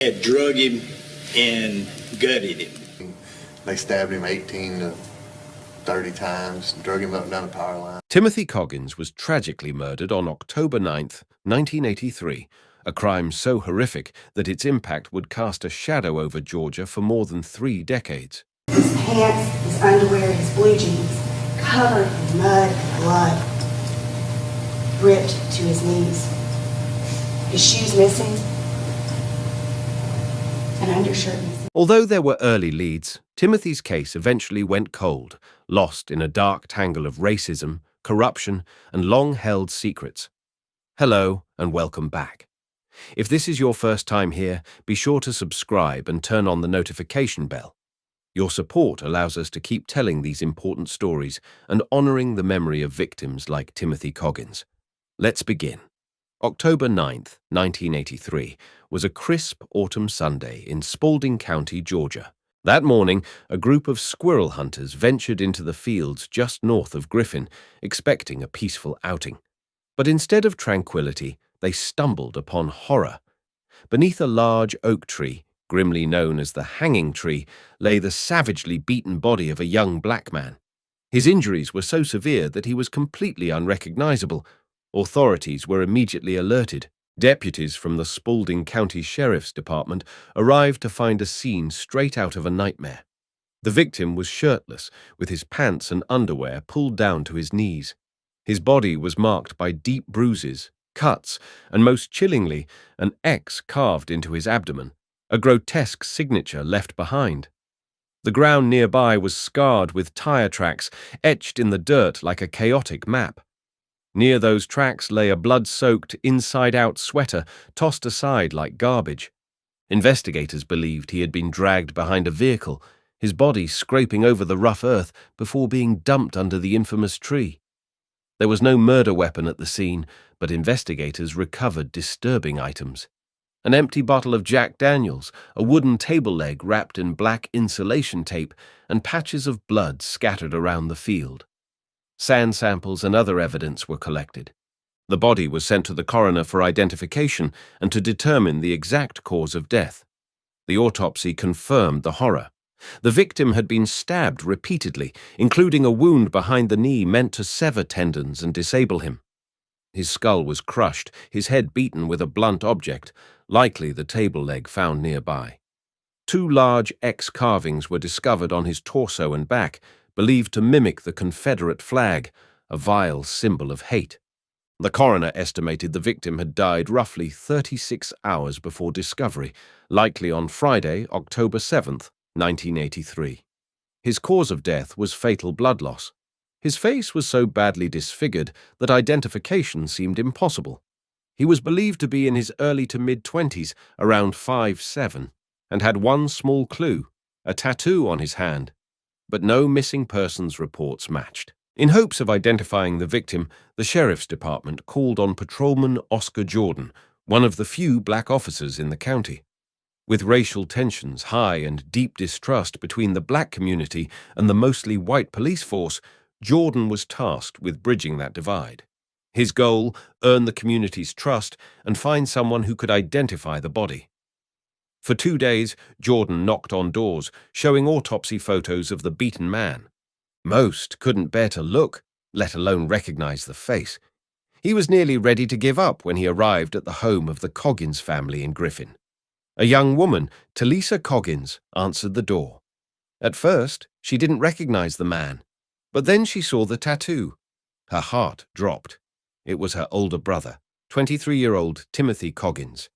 Had drug him and gutted him. They stabbed him 18 to 30 times, drug him up and down the power line. Timothy Coggins was tragically murdered on October 9th, 1983, a crime so horrific that its impact would cast a shadow over Georgia for more than 3 decades. His pants, his underwear, his blue jeans, covered in mud and blood, ripped to his knees. His shoes missing, an undershirt missing. Although there were early leads, Timothy's case eventually went cold, lost in a dark tangle of racism, corruption, and long-held secrets. Hello, and welcome back. If this is your first time here, be sure to subscribe and turn on the notification bell. Your support allows us to keep telling these important stories and honoring the memory of victims like Timothy Coggins. Let's begin. October 9th, 1983, was a crisp autumn Sunday in Spalding County, Georgia. That morning, a group of squirrel hunters ventured into the fields just north of Griffin, expecting a peaceful outing. But instead of tranquility, they stumbled upon horror. Beneath a large oak tree, grimly known as the hanging tree, lay the savagely beaten body of a young black man. His injuries were so severe that he was completely unrecognizable. Authorities were immediately alerted. Deputies from the Spalding County Sheriff's Department arrived to find a scene straight out of a nightmare. The victim was shirtless, with his pants and underwear pulled down to his knees. His body was marked by deep bruises, cuts, and most chillingly, an X carved into his abdomen, a grotesque signature left behind. The ground nearby was scarred with tire tracks, etched in the dirt like a chaotic map. Near those tracks lay a blood-soaked, inside-out sweater tossed aside like garbage. Investigators believed he had been dragged behind a vehicle, his body scraping over the rough earth before being dumped under the infamous tree. There was no murder weapon at the scene, but investigators recovered disturbing items. An empty bottle of Jack Daniels, a wooden table leg wrapped in black insulation tape, and patches of blood scattered around the field. Sand samples and other evidence were collected. The body was sent to the coroner for identification and to determine the exact cause of death. The autopsy confirmed the horror. The victim had been stabbed repeatedly, including a wound behind the knee meant to sever tendons and disable him. His skull was crushed, his head beaten with a blunt object, likely the table leg found nearby. 2 large X carvings were discovered on his torso and back, believed to mimic the Confederate flag, a vile symbol of hate. The coroner estimated the victim had died roughly 36 hours before discovery, likely on Friday, October 7th, 1983. His cause of death was fatal blood loss. His face was so badly disfigured that identification seemed impossible. He was believed to be in his early to mid-20s, around 5'7", and had one small clue, a tattoo on his hand. But no missing persons reports matched. In hopes of identifying the victim, the Sheriff's Department called on Patrolman Oscar Jordan, one of the few black officers in the county. With racial tensions high and deep distrust between the black community and the mostly white police force, Jordan was tasked with bridging that divide. His goal, earn the community's trust and find someone who could identify the body. For 2 days, Jordan knocked on doors, showing autopsy photos of the beaten man. Most couldn't bear to look, let alone recognize the face. He was nearly ready to give up when he arrived at the home of the Coggins family in Griffin. A young woman, Timothy Coggins, answered the door. At first, she didn't recognize the man, but then she saw the tattoo. Her heart dropped. It was her older brother, 23-year-old Timothy Coggins.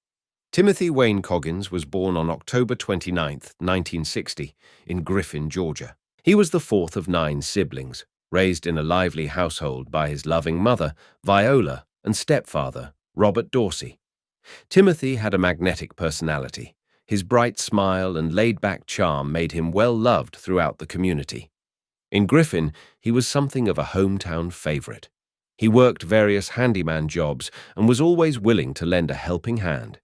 Timothy Wayne Coggins was born on October 29, 1960, in Griffin, Georgia. He was the 4th of 9 siblings, raised in a lively household by his loving mother, Viola, and stepfather, Robert Dorsey. Timothy had a magnetic personality. His bright smile and laid-back charm made him well-loved throughout the community. In Griffin, he was something of a hometown favorite. He worked various handyman jobs and was always willing to lend a helping hand.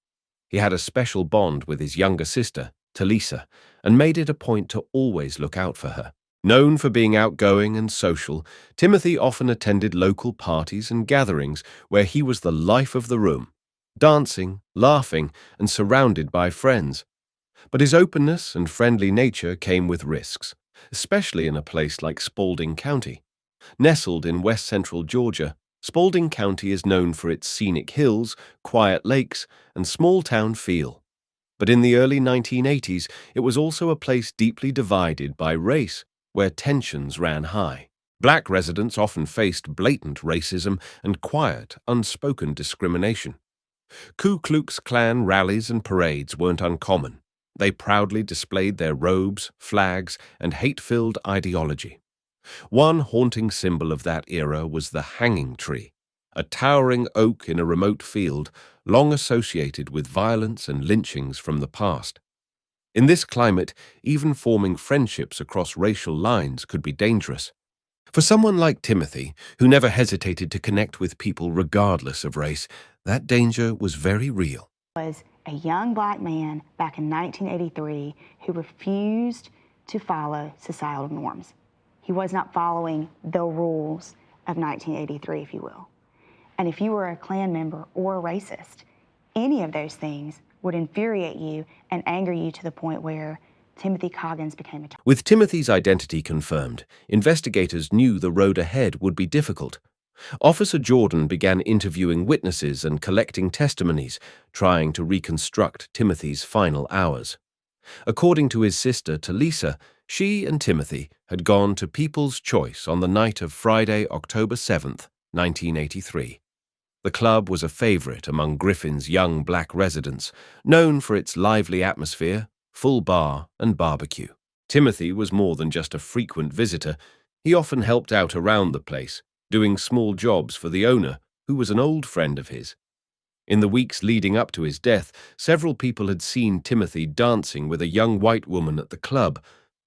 He had a special bond with his younger sister, Talisa, and made it a point to always look out for her. Known for being outgoing and social, Timothy often attended local parties and gatherings where he was the life of the room. dancing, laughing, and surrounded by friends. But his openness and friendly nature came with risks, especially in a place like Spalding County. Nestled in west-central Georgia, Spalding County is known for its scenic hills, quiet lakes, and small-town feel. But in the early 1980s, it was also a place deeply divided by race, where tensions ran high. Black residents often faced blatant racism and quiet, unspoken discrimination. Ku Klux Klan rallies and parades weren't uncommon. They proudly displayed their robes, flags, and hate-filled ideology. One haunting symbol of that era was the hanging tree, a towering oak in a remote field, long associated with violence and lynchings from the past. In this climate, even forming friendships across racial lines could be dangerous. For someone like Timothy, who never hesitated to connect with people regardless of race, that danger was very real. Was a young black man back in 1983 who refused to follow societal norms. He was not following the rules of 1983, if you will. And if you were a Klan member or a racist, any of those things would infuriate you and anger you to the point where Timothy Coggins became a target. With Timothy's identity confirmed, investigators knew the road ahead would be difficult. Officer Jordan began interviewing witnesses and collecting testimonies, trying to reconstruct Timothy's final hours. According to his sister, Talisa, she and Timothy had gone to People's Choice on the night of Friday, October 7th, 1983. The club was a favorite among Griffin's young black residents, known for its lively atmosphere, full bar, and barbecue. Timothy was more than just a frequent visitor. He often helped out around the place, doing small jobs for the owner, who was an old friend of his. In the weeks leading up to his death, several people had seen Timothy dancing with a young white woman at the club.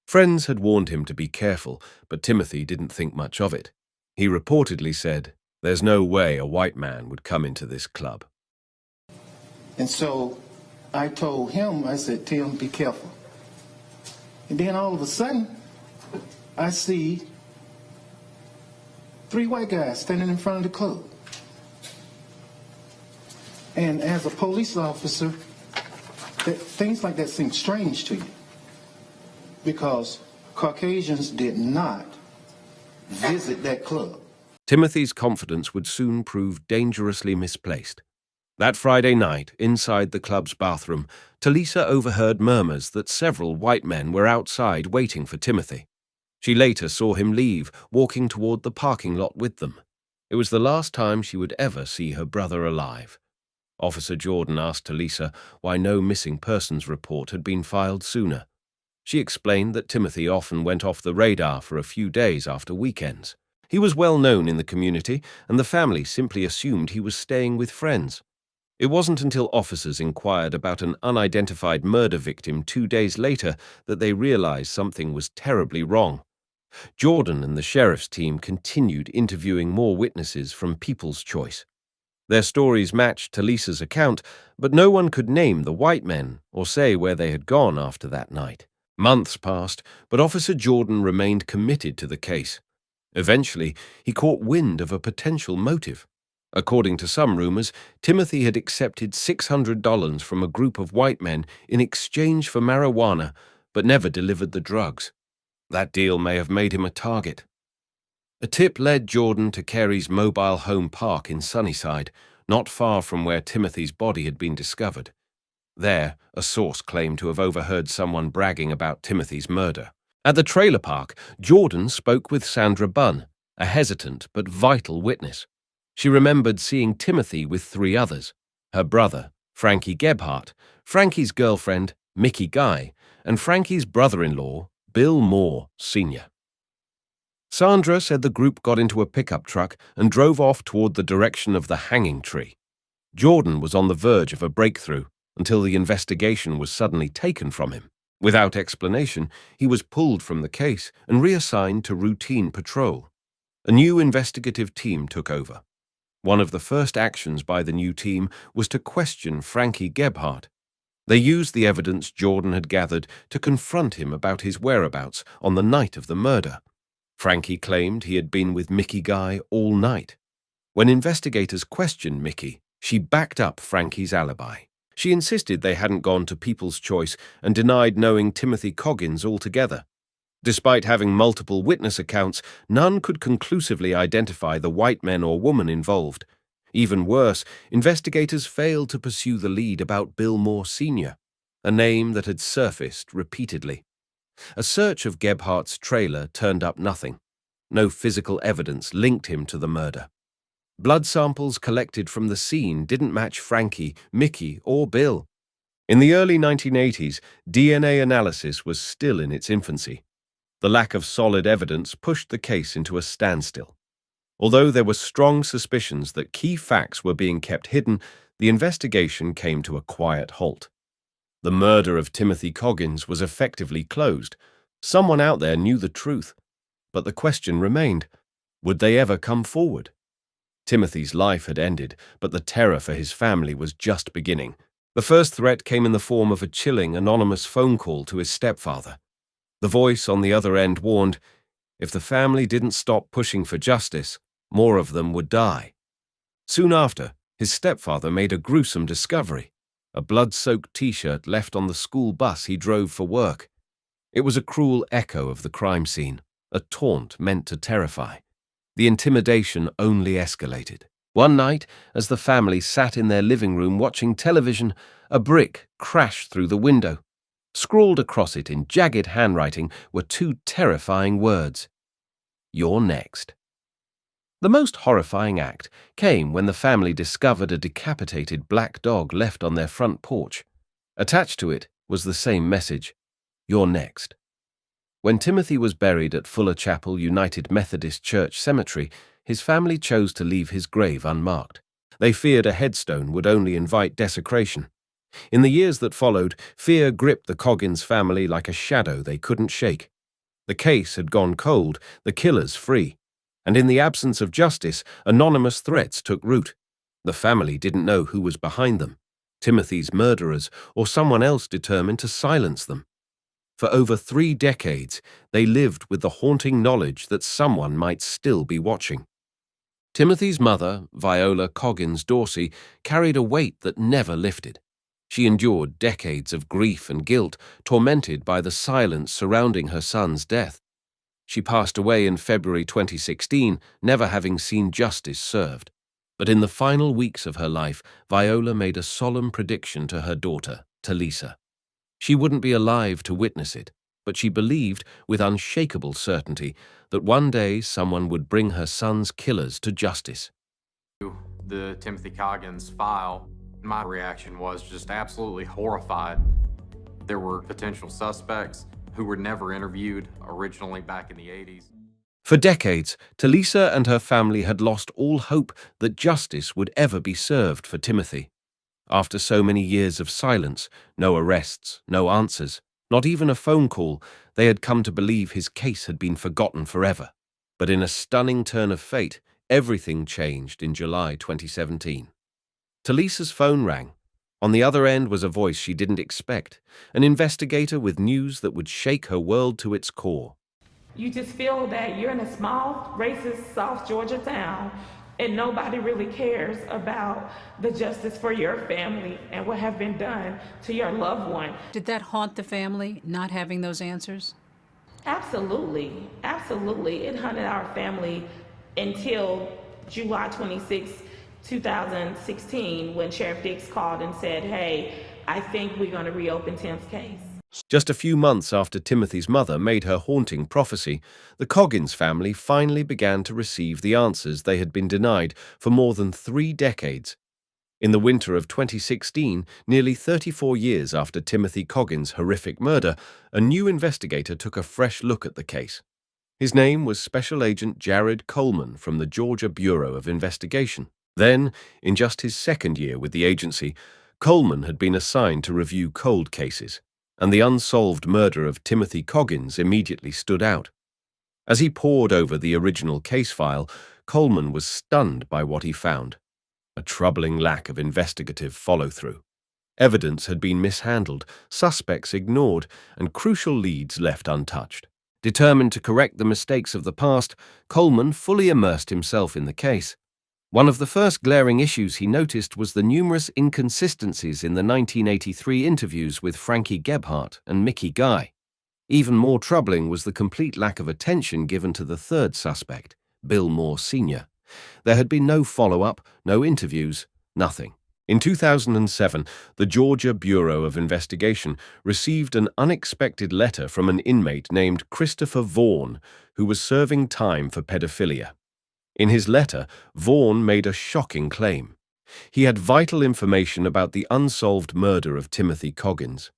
Friends had warned him to be careful, but Timothy didn't think much of it. He reportedly said, "There's no way a white man would come into this club." And so I told him, I said, "Tim, be careful." And then all of a sudden, I see 3 white guys standing in front of the club. And as a police officer, things like that seem strange to you, because Caucasians did not visit that club. Timothy's confidence would soon prove dangerously misplaced. That Friday night, inside the club's bathroom, Talisa overheard murmurs that several white men were outside waiting for Timothy. She later saw him leave, walking toward the parking lot with them. It was the last time she would ever see her brother alive. Officer Jordan asked Talisa why no missing persons report had been filed sooner. She explained that Timothy often went off the radar for a few days after weekends. He was well known in the community, and the family simply assumed he was staying with friends. It wasn't until officers inquired about an unidentified murder victim 2 days later that they realized something was terribly wrong. Jordan and the sheriff's team continued interviewing more witnesses from People's Choice. Their stories matched Talisa's account, but no one could name the white men or say where they had gone after that night. Months passed, but Officer Jordan remained committed to the case. Eventually, he caught wind of a potential motive. According to some rumors, Timothy had accepted $600 from a group of white men in exchange for marijuana, but never delivered the drugs. That deal may have made him a target. A tip led Jordan to Carey's mobile home park in Sunnyside, not far from where Timothy's body had been discovered. There, a source claimed to have overheard someone bragging about Timothy's murder. At the trailer park, Jordan spoke with Sandra Bunn, a hesitant but vital witness. She remembered seeing Timothy with 3 others: her brother, Frankie Gebhardt, Frankie's girlfriend, Mickey Guy, and Frankie's brother-in-law, Bill Moore, Sr. Sandra said the group got into a pickup truck and drove off toward the direction of the hanging tree. Jordan was on the verge of a breakthrough until the investigation was suddenly taken from him. Without explanation, he was pulled from the case and reassigned to routine patrol. A new investigative team took over. One of the first actions by the new team was to question Frankie Gebhardt. They used the evidence Jordan had gathered to confront him about his whereabouts on the night of the murder. Frankie claimed he had been with Mickey Guy all night. When investigators questioned Mickey, She backed up Frankie's alibi. She insisted they hadn't gone to People's Choice and denied knowing Timothy Coggins altogether. Despite having multiple witness accounts, none could conclusively identify the white men or woman involved. Even worse, investigators failed to pursue the lead about Bill Moore Sr., a name that had surfaced repeatedly. A search of Gebhardt's trailer turned up nothing. No physical evidence linked him to the murder. Blood samples collected from the scene didn't match Frankie, Mickey, or Bill. In the early 1980s, DNA analysis was still in its infancy. The lack of solid evidence pushed the case into a standstill. Although there were strong suspicions that key facts were being kept hidden, the investigation came to a quiet halt. The murder of Timothy Coggins was effectively closed. Someone out there knew the truth. But the question remained, would they ever come forward? Timothy's life had ended, but the terror for his family was just beginning. The first threat came in the form of a chilling, anonymous phone call to his stepfather. The voice on the other end warned, if the family didn't stop pushing for justice, more of them would die. Soon after, his stepfather made a gruesome discovery, a blood-soaked T-shirt left on the school bus he drove for work. It was a cruel echo of the crime scene, a taunt meant to terrify. The intimidation only escalated. One night, as the family sat in their living room watching television, a brick crashed through the window. Scrawled across it in jagged handwriting were two terrifying words: "You're next." The most horrifying act came when the family discovered a decapitated black dog left on their front porch. Attached to it was the same message: "You're next." When Timothy was buried at Fuller Chapel United Methodist Church Cemetery, his family chose to leave his grave unmarked. They feared a headstone would only invite desecration. In the years that followed, fear gripped the Coggins family like a shadow they couldn't shake. The case had gone cold, the killers free. And in the absence of justice, anonymous threats took root. The family didn't know who was behind them, Timothy's murderers or someone else determined to silence them. For over 3 decades, they lived with the haunting knowledge that someone might still be watching. Timothy's mother, Viola Coggins Dorsey, carried a weight that never lifted. She endured decades of grief and guilt, tormented by the silence surrounding her son's death. She passed away in February 2016, never having seen justice served. But in the final weeks of her life, Viola made a solemn prediction to her daughter, Talisa. She wouldn't be alive to witness it, but she believed with unshakable certainty that one day someone would bring her son's killers to justice. The Timothy Coggins file, my reaction was just absolutely horrified. There were potential suspects who were never interviewed originally back in the 80s. For decades, Talisa and her family had lost all hope that justice would ever be served for Timothy. After so many years of silence, no arrests, no answers, not even a phone call, they had come to believe his case had been forgotten forever. But in a stunning turn of fate, everything changed in July 2017. Talisa's phone rang. On the other end was a voice she didn't expect, an investigator with news that would shake her world to its core. You just feel that you're in a small, racist South Georgia town and nobody really cares about the justice for your family and what have been done to your loved one. Did that haunt the family, not having those answers? Absolutely, absolutely. It haunted our family until July 26, 2016, when Sheriff Dix called and said, hey, I think we're going to reopen Tim's case. Just a few months after Timothy's mother made her haunting prophecy, the Coggins family finally began to receive the answers they had been denied for more than 3 decades. In the winter of 2016, nearly 34 years after Timothy Coggins' horrific murder, a new investigator took a fresh look at the case. His name was Special Agent Jared Coleman from the Georgia Bureau of Investigation. Then, in just his 2nd year with the agency, Coleman had been assigned to review cold cases, and the unsolved murder of Timothy Coggins immediately stood out. As he pored over the original case file, Coleman was stunned by what he found: a troubling lack of investigative follow-through. Evidence had been mishandled, suspects ignored, and crucial leads left untouched. Determined to correct the mistakes of the past, Coleman fully immersed himself in the case. One of the first glaring issues he noticed was the numerous inconsistencies in the 1983 interviews with Frankie Gebhardt and Mickey Guy. Even more troubling was the complete lack of attention given to the third suspect, Bill Moore Sr. There had been no follow-up, no interviews, nothing. In 2007, the Georgia Bureau of Investigation received an unexpected letter from an inmate named Christopher Vaughn, who was serving time for pedophilia. In his letter, Vaughn made a shocking claim. He had vital information about the unsolved murder of Timothy Coggins.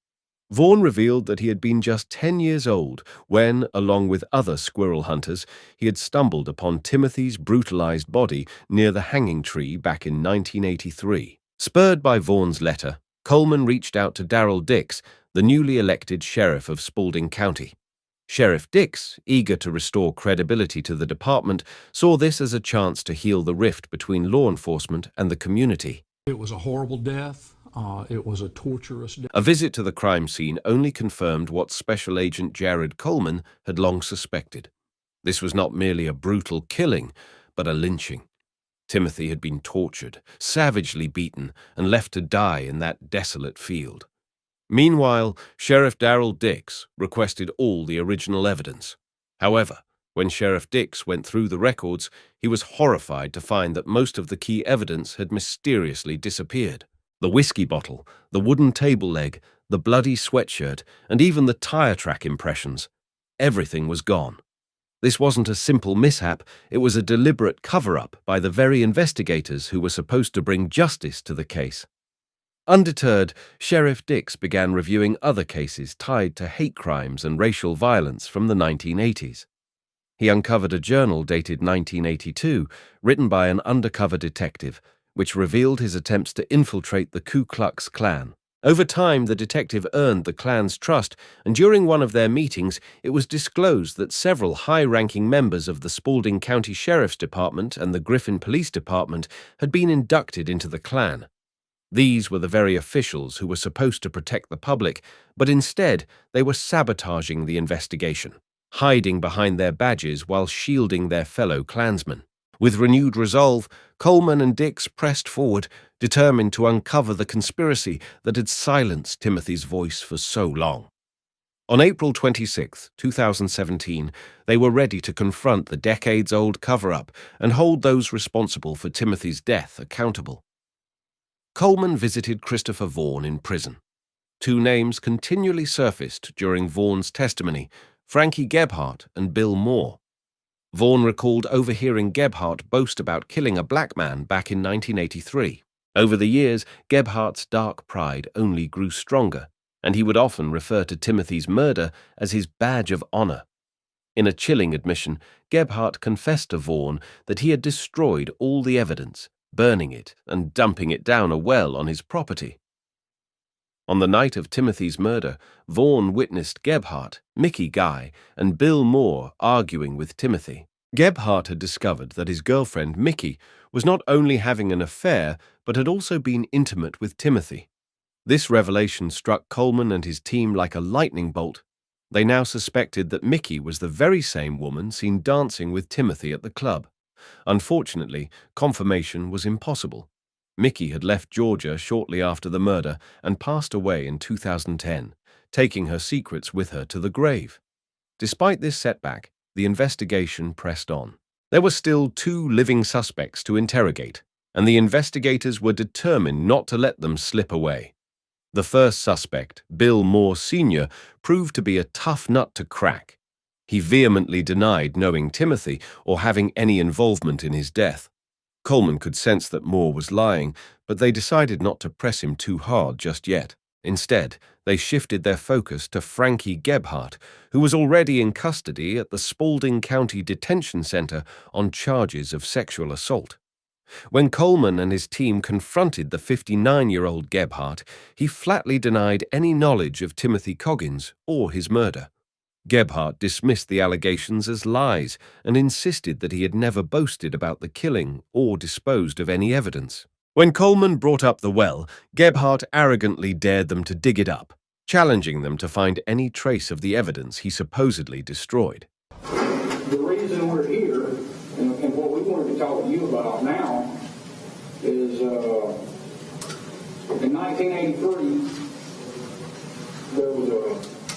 Vaughn revealed that he had been just 10 years old when, along with other squirrel hunters, he had stumbled upon Timothy's brutalized body near the hanging tree back in 1983. Spurred by Vaughn's letter, Coleman reached out to Darrell Dix, the newly elected sheriff of Spalding County. Sheriff Dix, eager to restore credibility to the department, saw this as a chance to heal the rift between law enforcement and the community. It was a horrible death. It was a torturous death. A visit to the crime scene only confirmed what Special Agent Jared Coleman had long suspected. This was not merely a brutal killing, but a lynching. Timothy had been tortured, savagely beaten, and left to die in that desolate field. Meanwhile, Sheriff Darrell Dix requested all the original evidence. However, when Sheriff Dix went through the records, he was horrified to find that most of the key evidence had mysteriously disappeared. The whiskey bottle, the wooden table leg, the bloody sweatshirt, and even the tire track impressions. Everything was gone. This wasn't a simple mishap, it was a deliberate cover-up by the very investigators who were supposed to bring justice to the case. Undeterred, Sheriff Dix began reviewing other cases tied to hate crimes and racial violence from the 1980s. He uncovered a journal dated 1982, written by an undercover detective, which revealed his attempts to infiltrate the Ku Klux Klan. Over time, the detective earned the Klan's trust, and during one of their meetings, it was disclosed that several high-ranking members of the Spalding County Sheriff's Department and the Griffin Police Department had been inducted into the Klan. These were the very officials who were supposed to protect the public, but instead they were sabotaging the investigation, hiding behind their badges while shielding their fellow Klansmen. With renewed resolve, Coleman and Dix pressed forward, determined to uncover the conspiracy that had silenced Timothy's voice for so long. On April 26, 2017, they were ready to confront the decades-old cover-up and hold those responsible for Timothy's death accountable. Coleman visited Christopher Vaughn in prison. Two names continually surfaced during Vaughn's testimony: Frankie Gebhardt and Bill Moore. Vaughn recalled overhearing Gebhardt boast about killing a black man back in 1983. Over the years, Gebhardt's dark pride only grew stronger, and he would often refer to Timothy's murder as his badge of honor. In a chilling admission, Gebhardt confessed to Vaughn that he had destroyed all the evidence, burning it and dumping it down a well on his property. On the night of Timothy's murder, Vaughn witnessed Gebhardt, Mickey Guy, and Bill Moore arguing with Timothy. Gebhardt had discovered that his girlfriend, Mickey, was not only having an affair, but had also been intimate with Timothy. This revelation struck Coleman and his team like a lightning bolt. They now suspected that Mickey was the very same woman seen dancing with Timothy at the club. Unfortunately, confirmation was impossible. Mickey had left Georgia shortly after the murder and passed away in 2010, taking her secrets with her to the grave. Despite this setback, the investigation pressed on. There were still 2 living suspects to interrogate, and the investigators were determined not to let them slip away. The first suspect, Bill Moore Sr., proved to be a tough nut to crack. He vehemently denied knowing Timothy or having any involvement in his death. Coleman could sense that Moore was lying, but they decided not to press him too hard just yet. Instead, they shifted their focus to Frankie Gebhardt, who was already in custody at the Spalding County Detention Center on charges of sexual assault. When Coleman and his team confronted the 59-year-old Gebhardt, he flatly denied any knowledge of Timothy Coggins or his murder. Gebhardt dismissed the allegations as lies and insisted that he had never boasted about the killing or disposed of any evidence. When Coleman brought up the well, Gebhardt arrogantly dared them to dig it up, challenging them to find any trace of the evidence he supposedly destroyed. The reason we're here and what we wanted to talk to you about now in 1983, there was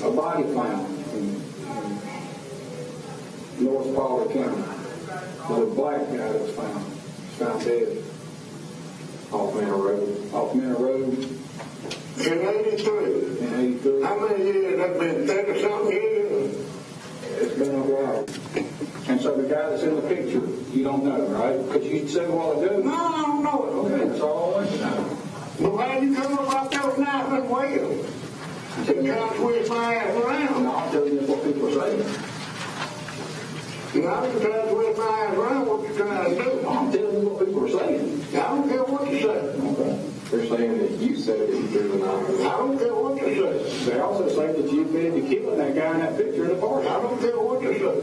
a body found in North Pollard County. There was a black guy that was found dead off Manor Road. Off Manor Road. In 83? In 83. How many years? That's been 30-something years? It's been a while. And so the guy that's in the picture, you don't know, right? Because you said a while ago. No, I don't know it. Okay, that's all I want to know. But why you come about those knives and whales? You're trying to twist my ass around. No, I'm telling you what people are saying. Now you're trying to twist my ass around. What you trying to do? I'm telling you what people are saying. I don't care what you say. Okay. They're saying that you said that you threw the knife. I don't care what you say. They also say that you admitted to killing that guy in that picture in the park. I don't care what you say.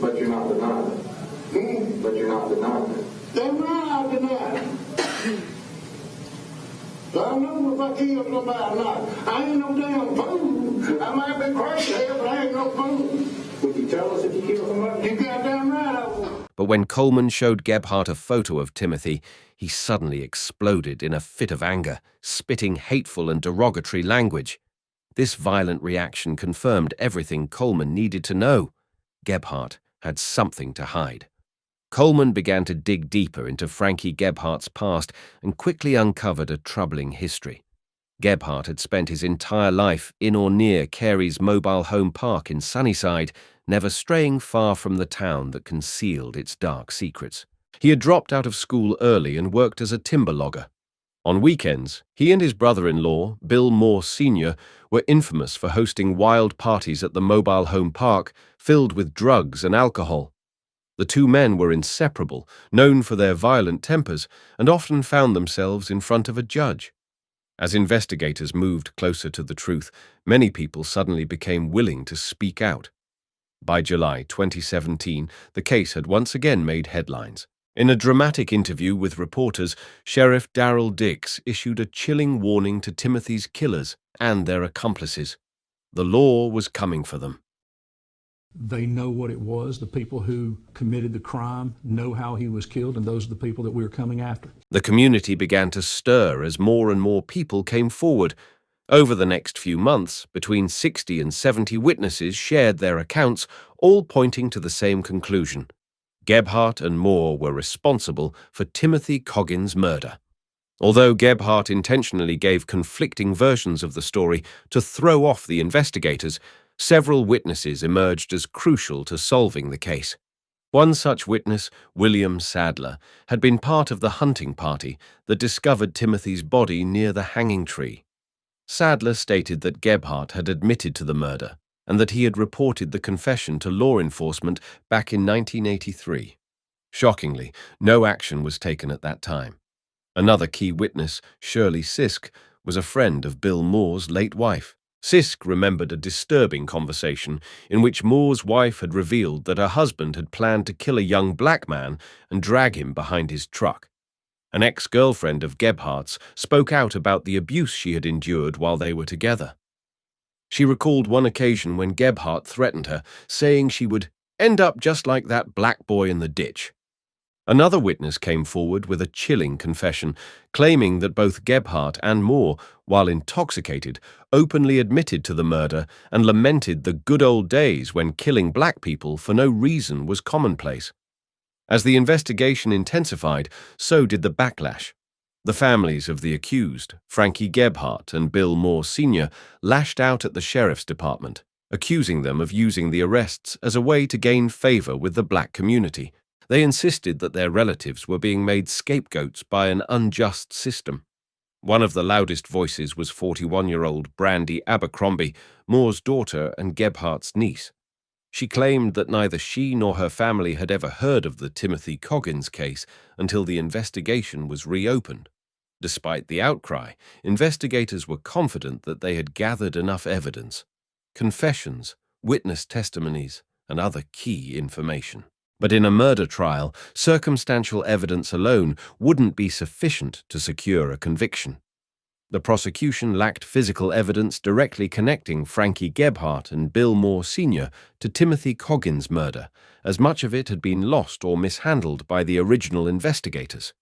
But you're not denying it. But you're not denying it. Damn right I deny it. So I know if I kill somebody or not. I ain't no damn fool. I might be crazy here, but I ain't no fool. Would you tell us if you killed somebody? You goddamn right I would. But when Coleman showed Gebhardt a photo of Timothy, he suddenly exploded in a fit of anger, spitting hateful and derogatory language. This violent reaction confirmed everything Coleman needed to know. Gebhardt had something to hide. Coleman began to dig deeper into Frankie Gebhardt's past and quickly uncovered a troubling history. Gebhardt had spent his entire life in or near Carey's mobile home park in Sunnyside, never straying far from the town that concealed its dark secrets. He had dropped out of school early and worked as a timber logger. On weekends, he and his brother-in-law, Bill Moore Sr., were infamous for hosting wild parties at the mobile home park filled with drugs and alcohol. The two men were inseparable, known for their violent tempers, and often found themselves in front of a judge. As investigators moved closer to the truth, many people suddenly became willing to speak out. By July 2017, the case had once again made headlines. In a dramatic interview with reporters, Sheriff Darrell Dix issued a chilling warning to Timothy's killers and their accomplices. The law was coming for them. They know what it was. The people who committed the crime know how he was killed, and those are the people that we're coming after. The community began to stir as more and more people came forward. Over the next few months, between 60 and 70 witnesses shared their accounts, all pointing to the same conclusion. Gebhardt and Moore were responsible for Timothy Coggins' murder. Although Gebhardt intentionally gave conflicting versions of the story to throw off the investigators, several witnesses emerged as crucial to solving the case. One such witness, William Sadler, had been part of the hunting party that discovered Timothy's body near the hanging tree. Sadler stated that Gebhardt had admitted to the murder and that he had reported the confession to law enforcement back in 1983. Shockingly, no action was taken at that time. Another key witness, Shirley Sisk, was a friend of Bill Moore's late wife. Sisk remembered a disturbing conversation in which Moore's wife had revealed that her husband had planned to kill a young black man and drag him behind his truck. An ex-girlfriend of Gebhardt's spoke out about the abuse she had endured while they were together. She recalled one occasion when Gebhardt threatened her, saying she would end up just like that black boy in the ditch. Another witness came forward with a chilling confession, claiming that both Gebhardt and Moore, while intoxicated, openly admitted to the murder and lamented the good old days when killing black people for no reason was commonplace. As the investigation intensified, so did the backlash. The families of the accused, Frankie Gebhardt and Bill Moore Sr., lashed out at the sheriff's department, accusing them of using the arrests as a way to gain favor with the black community. They insisted that their relatives were being made scapegoats by an unjust system. One of the loudest voices was 41-year-old Brandy Abercrombie, Moore's daughter and Gebhardt's niece. She claimed that neither she nor her family had ever heard of the Timothy Coggins case until the investigation was reopened. Despite the outcry, investigators were confident that they had gathered enough evidence, confessions, witness testimonies, and other key information. But in a murder trial, circumstantial evidence alone wouldn't be sufficient to secure a conviction. The prosecution lacked physical evidence directly connecting Frankie Gebhardt and Bill Moore Sr. to Timothy Coggins' murder, as much of it had been lost or mishandled by the original investigators.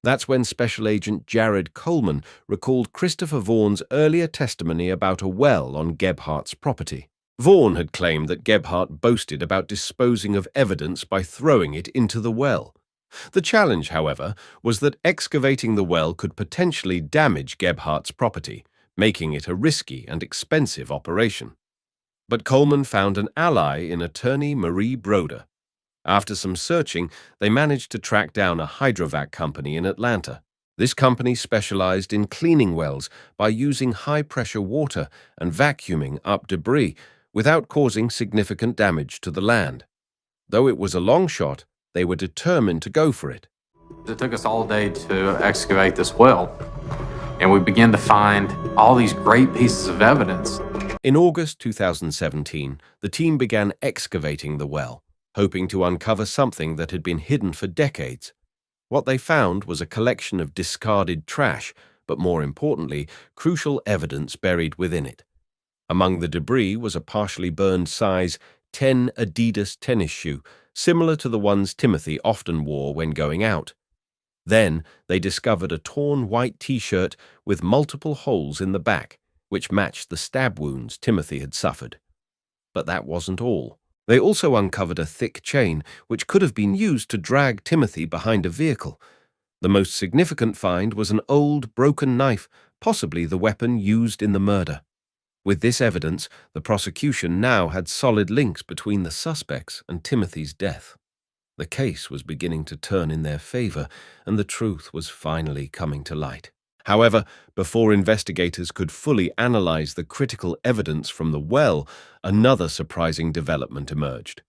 That's when Special Agent Jared Coleman recalled Christopher Vaughan's earlier testimony about a well on Gebhardt's property. Vaughan had claimed that Gebhardt boasted about disposing of evidence by throwing it into the well. The challenge, however, was that excavating the well could potentially damage Gebhardt's property, making it a risky and expensive operation. But Coleman found an ally in attorney Marie Broder. After some searching, they managed to track down a hydrovac company in Atlanta. This company specialized in cleaning wells by using high-pressure water and vacuuming up debris without causing significant damage to the land. Though it was a long shot, they were determined to go for it. It took us all day to excavate this well, and we began to find all these great pieces of evidence. In August 2017, the team began excavating the well, hoping to uncover something that had been hidden for decades. What they found was a collection of discarded trash, but more importantly, crucial evidence buried within it. Among the debris was a partially burned size 10 Adidas tennis shoe, similar to the ones Timothy often wore when going out. Then they discovered a torn white t-shirt with multiple holes in the back, which matched the stab wounds Timothy had suffered. But that wasn't all. They also uncovered a thick chain, which could have been used to drag Timothy behind a vehicle. The most significant find was an old, broken knife, possibly the weapon used in the murder. With this evidence, the prosecution now had solid links between the suspects and Timothy's death. The case was beginning to turn in their favor, and the truth was finally coming to light. However, before investigators could fully analyze the critical evidence from the well, another surprising development emerged.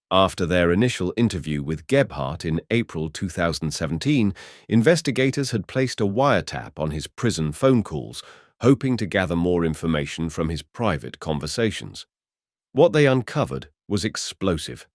After their initial interview with Gebhardt in April 2017, investigators had placed a wiretap on his prison phone calls, hoping to gather more information from his private conversations. What they uncovered was explosive.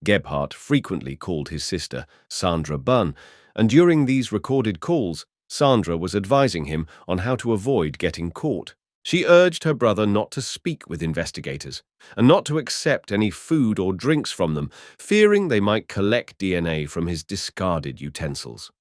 Gebhardt frequently called his sister, Sandra Bunn, and during these recorded calls, Sandra was advising him on how to avoid getting caught. She urged her brother not to speak with investigators and not to accept any food or drinks from them, fearing they might collect DNA from his discarded utensils.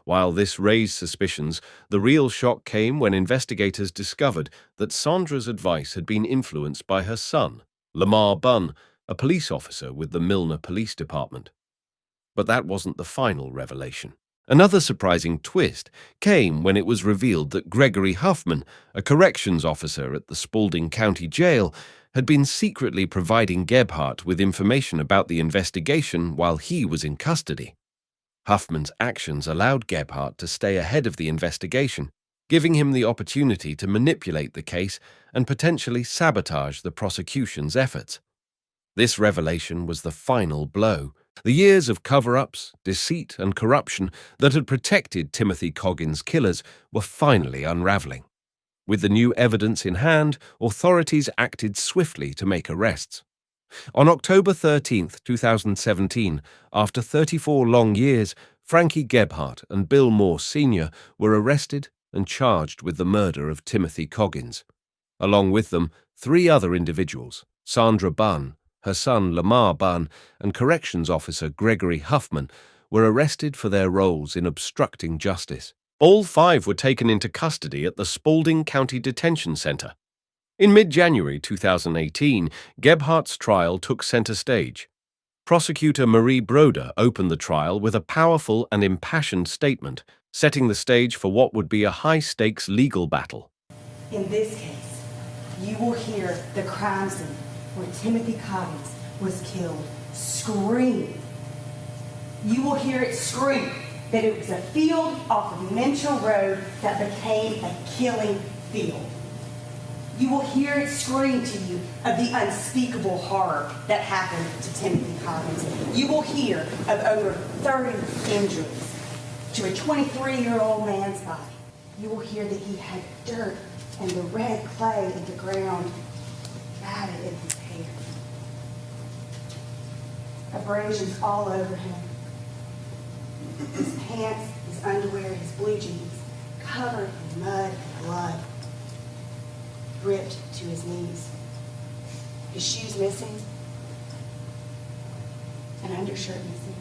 While this raised suspicions, the real shock came when investigators discovered that Sandra's advice had been influenced by her son, Lamar Bunn, a police officer with the Milner Police Department. But that wasn't the final revelation. Another surprising twist came when it was revealed that Gregory Huffman, a corrections officer at the Spalding County Jail, had been secretly providing Gebhardt with information about the investigation while he was in custody. Huffman's actions allowed Gebhardt to stay ahead of the investigation, giving him the opportunity to manipulate the case and potentially sabotage the prosecution's efforts. This revelation was the final blow. The years of cover-ups, deceit, and corruption that had protected Timothy Coggins' killers were finally unraveling. With the new evidence in hand, authorities acted swiftly to make arrests. On October 13, 2017, after 34 long years, Frankie Gebhardt and Bill Moore Sr. were arrested and charged with the murder of Timothy Coggins. Along with them, 3 other individuals, Sandra Bunn, her son Lamar Bunn, and corrections officer Gregory Huffman, were arrested for their roles in obstructing justice. All 5 were taken into custody at the Spalding County Detention Center. In mid-January 2018, Gebhardt's trial took center stage. Prosecutor Marie Broder opened the trial with a powerful and impassioned statement, setting the stage for what would be a high-stakes legal battle. In this case, you will hear the crime scene where Timothy Coggins was killed scream. You will hear it scream that it was a field off of Menchel Road that became a killing field. You will hear it scream to you of the unspeakable horror that happened to Timothy Coggins. You will hear of over 30 injuries to a 23-year-old man's body. You will hear that he had dirt and the red clay in the ground batted in his hair. Abrasions all over him. His pants, his underwear, his blue jeans, covered in mud and blood, ripped to his knees. His shoes missing, an undershirt missing.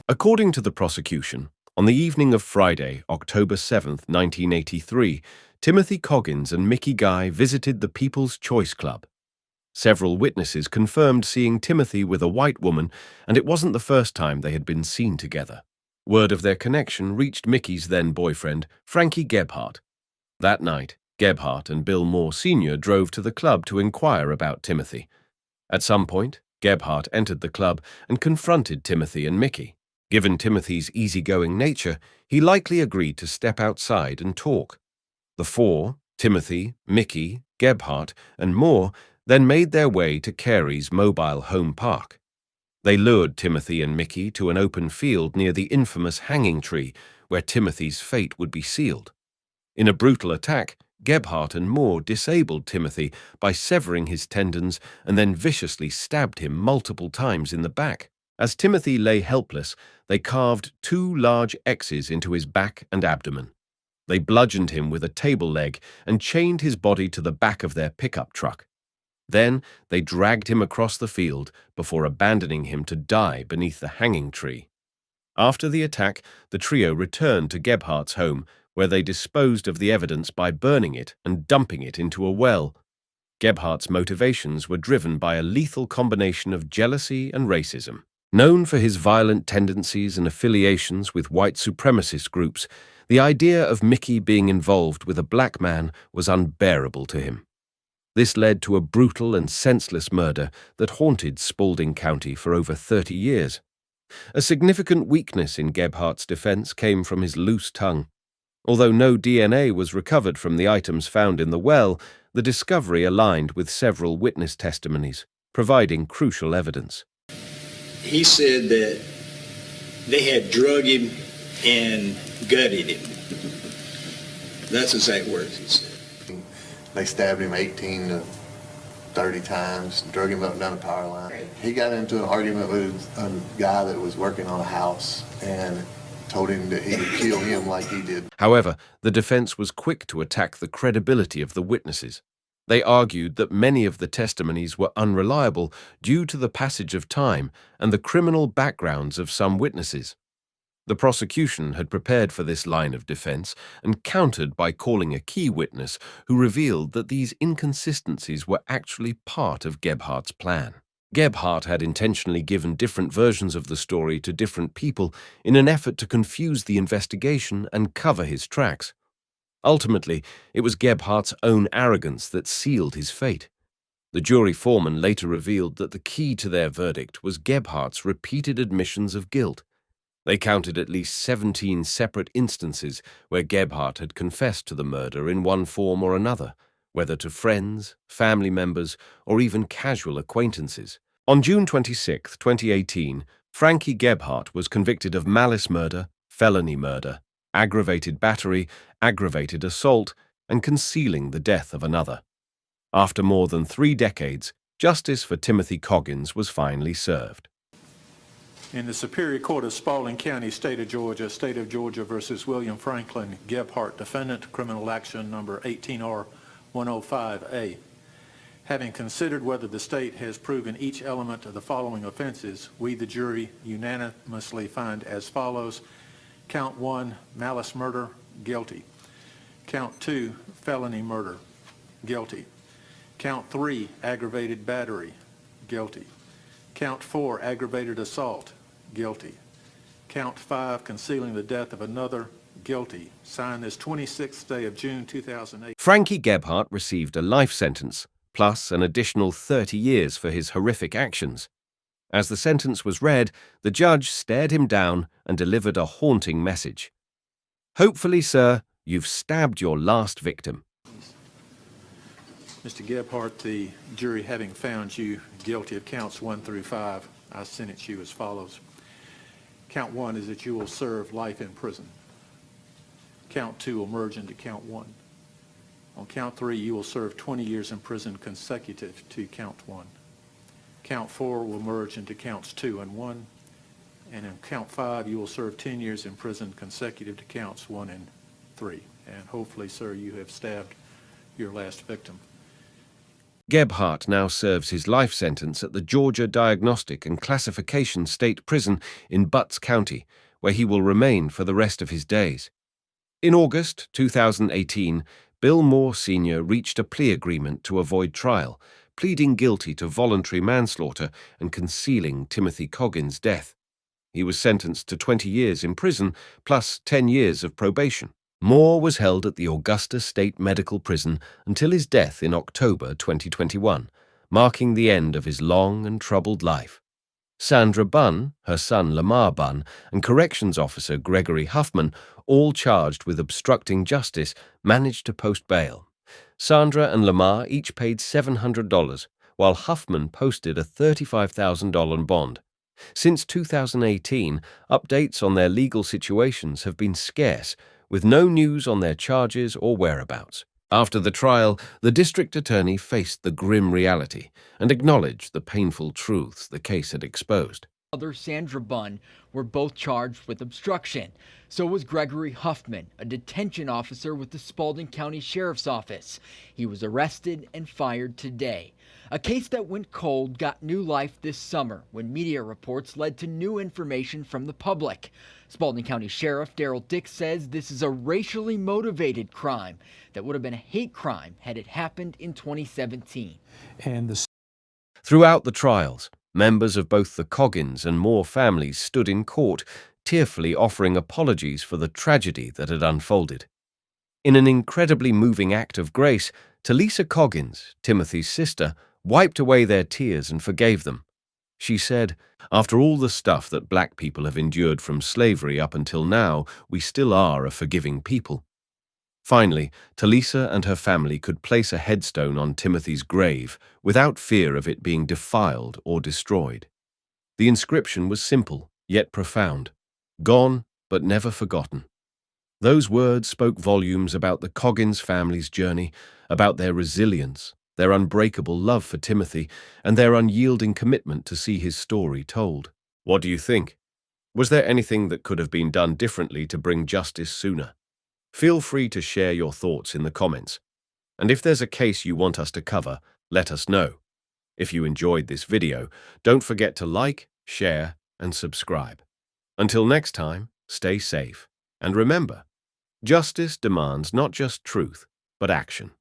According to the prosecution, On the evening of Friday, October 7, 1983, Timothy Coggins and Mickey Guy visited the People's Choice Club. Several witnesses confirmed seeing Timothy with a white woman, and it wasn't the first time they had been seen together. Word of their connection reached Mickey's then-boyfriend, Frankie Gebhardt. That night, Gebhardt and Bill Moore Sr. drove to the club to inquire about Timothy. At some point, Gebhardt entered the club and confronted Timothy and Mickey. Given Timothy's easygoing nature, he likely agreed to step outside and talk. The four, Timothy, Mickey, Gebhardt, and Moore, then made their way to Carey's mobile home park. They lured Timothy and Mickey to an open field near the infamous hanging tree, where Timothy's fate would be sealed. In a brutal attack, Gebhardt and Moore disabled Timothy by severing his tendons and then viciously stabbed him multiple times in the back. As Timothy lay helpless, they carved 2 large X's into his back and abdomen. They bludgeoned him with a table leg and chained his body to the back of their pickup truck. Then they dragged him across the field before abandoning him to die beneath the hanging tree. After the attack, the trio returned to Gebhardt's home, where they disposed of the evidence by burning it and dumping it into a well. Gebhardt's motivations were driven by a lethal combination of jealousy and racism. Known for his violent tendencies and affiliations with white supremacist groups, the idea of Mickey being involved with a black man was unbearable to him. This led to a brutal and senseless murder that haunted Spalding County for over 30 years. A significant weakness in Gebhardt's defense came from his loose tongue. Although no DNA was recovered from the items found in the well, the discovery aligned with several witness testimonies, providing crucial evidence. He said that they had drugged him and gutted him. That's the exact words he said. They stabbed him 18 to 30 times, drug him up and down the power line. He got into an argument with a guy that was working on a house and told him that he would kill him like he did. However, the defense was quick to attack the credibility of the witnesses. They argued that many of the testimonies were unreliable due to the passage of time and the criminal backgrounds of some witnesses. The prosecution had prepared for this line of defense and countered by calling a key witness who revealed that these inconsistencies were actually part of Gebhardt's plan. Gebhardt had intentionally given different versions of the story to different people in an effort to confuse the investigation and cover his tracks. Ultimately, it was Gebhardt's own arrogance that sealed his fate. The jury foreman later revealed that the key to their verdict was Gebhardt's repeated admissions of guilt. They counted at least 17 separate instances where Gebhardt had confessed to the murder in one form or another, whether to friends, family members, or even casual acquaintances. On June 26, 2018, Frankie Gebhardt was convicted of malice murder, felony murder, aggravated battery, aggravated assault, and concealing the death of another. After more than 3 decades, justice for Timothy Coggins was finally served. In the Superior Court of Spalding County, State of Georgia versus William Franklin Gebhardt, defendant, criminal action number 18R105A. Having considered whether the state has proven each element of the following offenses, we, the jury, unanimously find as follows: Count 1, malice murder, guilty. Count 2, felony murder, guilty. Count 3, aggravated battery, guilty. Count 4, aggravated assault, guilty. Count 5, concealing the death of another, guilty. Signed this 26th day of June 2008. Frankie Gebhardt received a life sentence, plus an additional 30 years for his horrific actions. As the sentence was read, the judge stared him down and delivered a haunting message. Hopefully, sir, you've stabbed your last victim. Mr. Gebhardt, the jury having found you guilty of counts 1 through 5, I sentence you as follows. Count 1 is that you will serve life in prison. Count 2 will merge into count 1. On count 3, you will serve 20 years in prison consecutive to count 1. Count 4 will merge into counts 2 and 1. And in count 5, you will serve 10 years in prison consecutive to counts 1 and 3. And hopefully, sir, you have stabbed your last victim. Gebhardt now serves his life sentence at the Georgia Diagnostic and Classification State Prison in Butts County, where he will remain for the rest of his days. In August 2018, Bill Moore Sr. reached a plea agreement to avoid trial, pleading guilty to voluntary manslaughter and concealing Timothy Coggins' death. He was sentenced to 20 years in prison, plus 10 years of probation. Moore was held at the Augusta State Medical Prison until his death in October 2021, marking the end of his long and troubled life. Sandra Bunn, her son Lamar Bunn, and corrections officer Gregory Huffman, all charged with obstructing justice, managed to post bail. Sandra and Lamar each paid $700, while Huffman posted a $35,000 bond. Since 2018, updates on their legal situations have been scarce, with no news on their charges or whereabouts. After the trial, the district attorney faced the grim reality and acknowledged the painful truths the case had exposed. Mother Sandra Bunn were both charged with obstruction. So was Gregory Huffman, a detention officer with the Spalding County Sheriff's Office. He was arrested and fired today. A case that went cold got new life this summer when media reports led to new information from the public. Spalding County Sheriff Daryl Dick says this is a racially motivated crime that would have been a hate crime had it happened in 2017. Throughout the trials, members of both the Coggins and Moore families stood in court, tearfully offering apologies for the tragedy that had unfolded. In an incredibly moving act of grace, Talisa Coggins, Timothy's sister, wiped away their tears and forgave them. She said, "After all the stuff that black people have endured from slavery up until now, we still are a forgiving people." Finally, Talisa and her family could place a headstone on Timothy's grave without fear of it being defiled or destroyed. The inscription was simple, yet profound. Gone, but never forgotten. Those words spoke volumes about the Coggins family's journey, about their resilience, their unbreakable love for Timothy, and their unyielding commitment to see his story told. What do you think? Was there anything that could have been done differently to bring justice sooner? Feel free to share your thoughts in the comments. And if there's a case you want us to cover, let us know. If you enjoyed this video, don't forget to like, share, and subscribe. Until next time, stay safe. And remember, justice demands not just truth, but action.